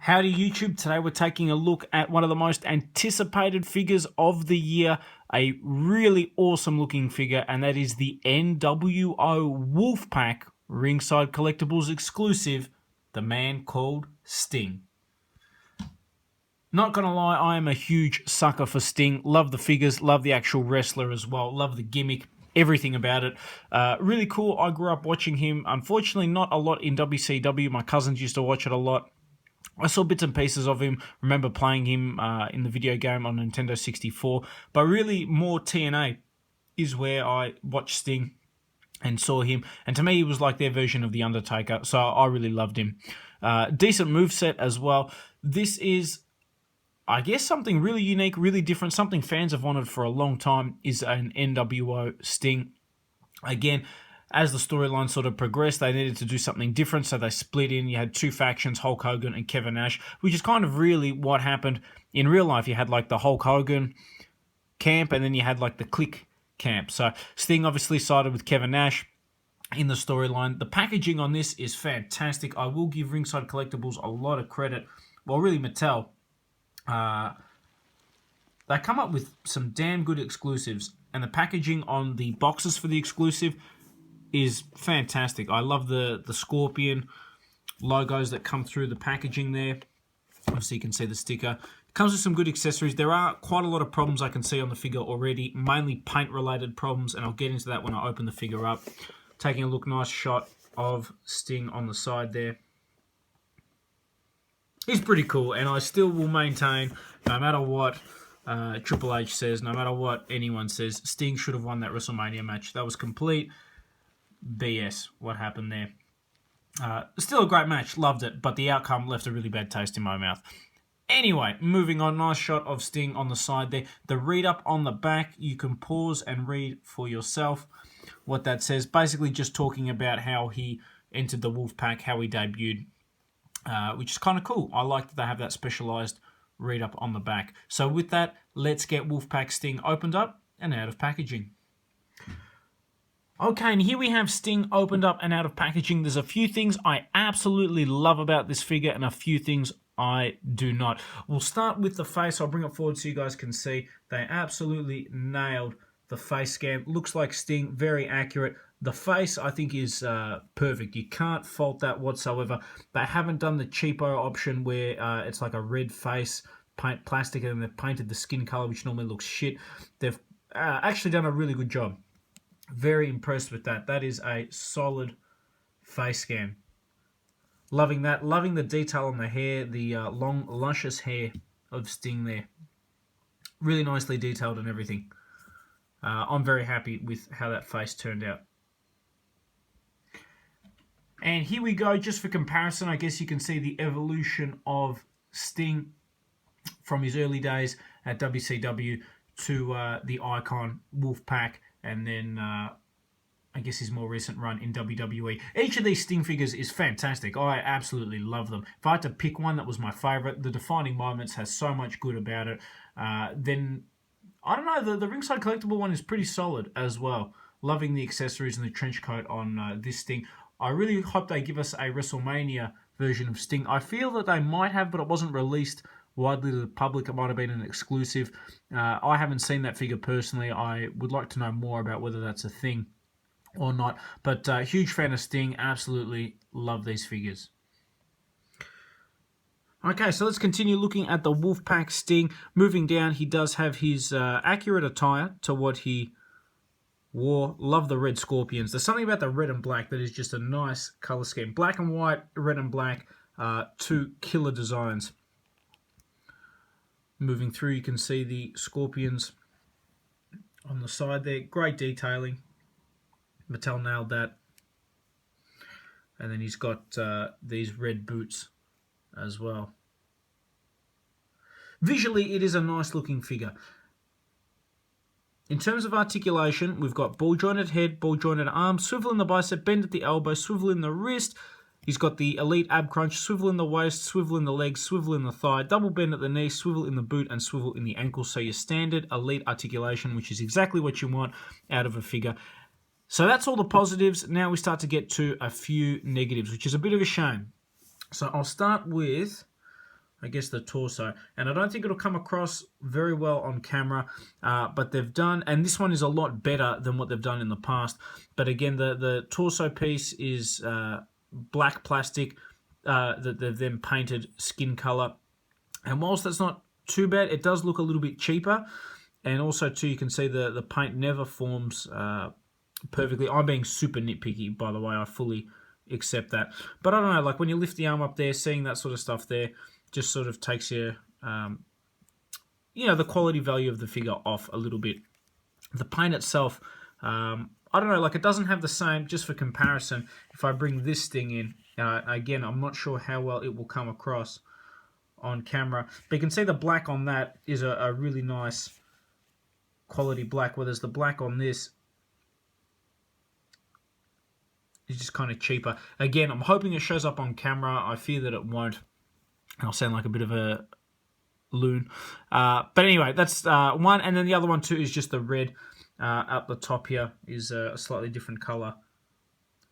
Howdy YouTube, today we're taking a look at one of the most anticipated figures of the year, a really awesome looking figure, and that is the nWo Wolfpac Ringside Collectibles exclusive, the man called Sting. Not gonna lie, I am a huge sucker for Sting. Love the figures, love the actual wrestler as well, love the gimmick, everything about it. Really cool. I grew up watching him, unfortunately not a lot in WCW. My cousins used to watch it a lot. I saw bits and pieces of him, remember playing him in the video game on Nintendo 64, but really more TNA is where I watched Sting and saw him, and to me he was like their version of The Undertaker, so I really loved him. Decent moveset as well. This is, I guess, something really unique, really different, something fans have wanted for a long time, is an nWo Sting. Again, as the storyline sort of progressed, they needed to do something different, so they split in. You had two factions, Hulk Hogan and Kevin Nash, which is kind of really what happened in real life. You had like the Hulk Hogan camp, and then you had like the Click camp. So Sting obviously sided with Kevin Nash in the storyline. The packaging on this is fantastic. I will give Ringside Collectibles a lot of credit. Well, really Mattel. They come up with some damn good exclusives, and the packaging on the boxes for the exclusive is fantastic. I love the Scorpion logos that come through the packaging there. Obviously you can see the sticker. It comes with some good accessories. There are quite a lot of problems I can see on the figure already, mainly paint related problems, and I'll get into that when I open the figure up. Taking a look, nice shot of Sting on the side there. He's pretty cool, and I still will maintain, no matter what Triple H says, no matter what anyone says, Sting should have won that WrestleMania match. That was complete BS, what happened there. Still a great match, loved it, but the outcome left a really bad taste in my mouth. Anyway, moving on, nice shot of Sting on the side there. The read-up on the back, you can pause and read for yourself what that says. Basically just talking about how he entered the Wolfpac, how he debuted, which is kind of cool. I like that they have that specialized read-up on the back. So with that, let's get Wolfpac Sting opened up and out of packaging. Okay, and here we have Sting opened up and out of packaging. There's a few things I absolutely love about this figure and a few things I do not. We'll start with the face. I'll bring it forward so you guys can see. They absolutely nailed the face scan. Looks like Sting, very accurate. The face, I think, is perfect. You can't fault that whatsoever. They haven't done the cheapo option where it's like a red face, paint plastic, and they've painted the skin color, which normally looks shit. They've actually done a really good job. Very impressed with that. That is a solid face scan. Loving that. Loving the detail on the hair, the long, luscious hair of Sting there. Really nicely detailed and everything. I'm very happy with how that face turned out. And here we go, just for comparison, I guess you can see the evolution of Sting from his early days at WCW to the icon Wolfpac, and then I guess his more recent run in WWE. Each of these Sting figures is fantastic. I absolutely love them. If I had to pick one that was my favorite, the Defining Moments has so much good about it. Then, I don't know, the Ringside Collectible one is pretty solid as well. Loving the accessories and the trench coat on this Sting. I really hope they give us a WrestleMania version of Sting. I feel that they might have, but it wasn't released widely to the public. It might have been an exclusive. I haven't seen that figure personally. I would like to know more about whether that's a thing or not. But huge fan of Sting. Absolutely love these figures. Okay, so let's continue looking at the Wolfpac Sting. Moving down, he does have his accurate attire to what he wore. Love the red Scorpions. There's something about the red and black that is just a nice color scheme. Black and white, red and black, two killer designs. Moving through, you can see the Scorpions on the side there. Great detailing. Mattel nailed that. And then he's got these red boots as well. Visually, it is a nice looking figure. In terms of articulation, we've got ball jointed head, ball jointed arm, swivel in the bicep, bend at the elbow, swivel in the wrist. He's got the elite ab crunch, swivel in the waist, swivel in the leg, swivel in the thigh, double bend at the knee, swivel in the boot, and swivel in the ankle. So your standard elite articulation, which is exactly what you want out of a figure. So that's all the positives. Now we start to get to a few negatives, which is a bit of a shame. So I'll start with I guess, the torso. And I don't think it'll come across very well on camera, but they've done, and this one is a lot better than what they've done in the past. But again, the torso piece is black plastic that they've then painted skin color. And whilst that's not too bad, it does look a little bit cheaper. And also, too, you can see the paint never forms perfectly. I'm being super nitpicky, by the way. I fully accept that. But I don't know, like when you lift the arm up there, seeing that sort of stuff there just sort of takes you, the quality value of the figure off a little bit. The paint itself, I don't know, like it doesn't have the same, just for comparison, if I bring this thing in, again, I'm not sure how well it will come across on camera. But you can see the black on that is a really nice quality black, whereas the black on this is just kind of cheaper. Again, I'm hoping it shows up on camera. I fear that it won't. I'll sound like a bit of a loon. But anyway, that's one. And then the other one too is just the red up the top here is a slightly different color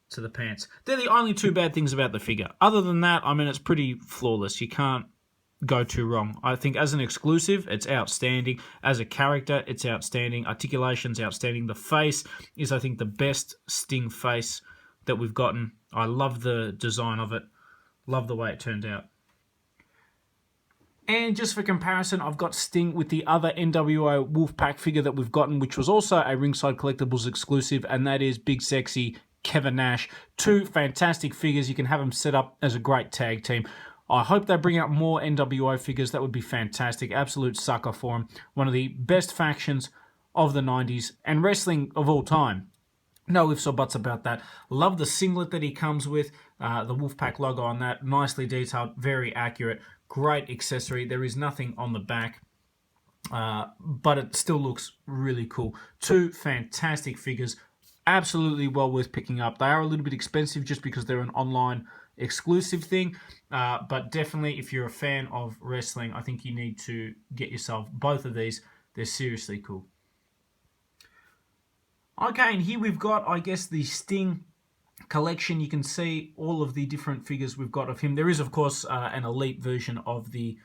to the pants. They're the only two bad things about the figure. Other than that, I mean, it's pretty flawless. You can't go too wrong. I think as an exclusive, it's outstanding. As a character, it's outstanding. Articulation's outstanding. The face is, I think, the best Sting face that we've gotten. I love the design of it. Love the way it turned out. And just for comparison, I've got Sting with the other nWo Wolfpac figure that we've gotten, which was also a Ringside Collectibles exclusive, and that is Big Sexy Kevin Nash. Two fantastic figures. You can have them set up as a great tag team. I hope they bring out more nWo figures. That would be fantastic. Absolute sucker for them. One of the best factions of the 90s and wrestling of all time. No ifs or buts about that. Love the singlet that he comes with. The Wolfpac logo on that. Nicely detailed. Very accurate. Great accessory. There is nothing on the back. But it still looks really cool. Two fantastic figures. Absolutely well worth picking up. They are a little bit expensive just because they're an online exclusive thing. But definitely, if you're a fan of wrestling, I think you need to get yourself both of these. They're seriously cool. Okay, and here we've got, I guess, the Sting collection. You can see all of the different figures we've got of him. There is, of course, an elite version of the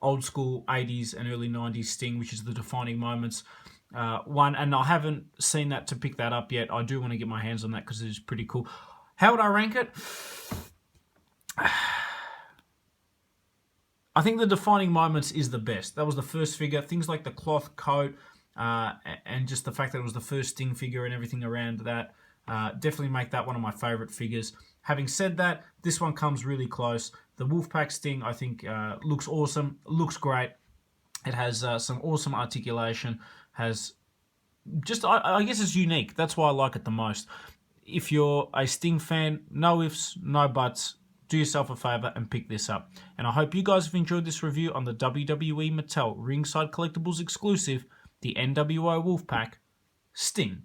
old school 80s and early 90s Sting, which is the Defining Moments one. And I haven't seen that to pick that up yet. I do want to get my hands on that because it is pretty cool. How would I rank it? I think the Defining Moments is the best. That was the first figure. Things like the cloth coat, and just the fact that it was the first Sting figure and everything around that definitely make that one of my favourite figures. Having said that, this one comes really close. The Wolfpac Sting, I think, looks awesome, looks great. It has some awesome articulation, has just, I guess it's unique. That's why I like it the most. If you're a Sting fan, no ifs, no buts, do yourself a favour and pick this up. And I hope you guys have enjoyed this review on the WWE Mattel Ringside Collectibles exclusive, the nWo Wolfpac Sting.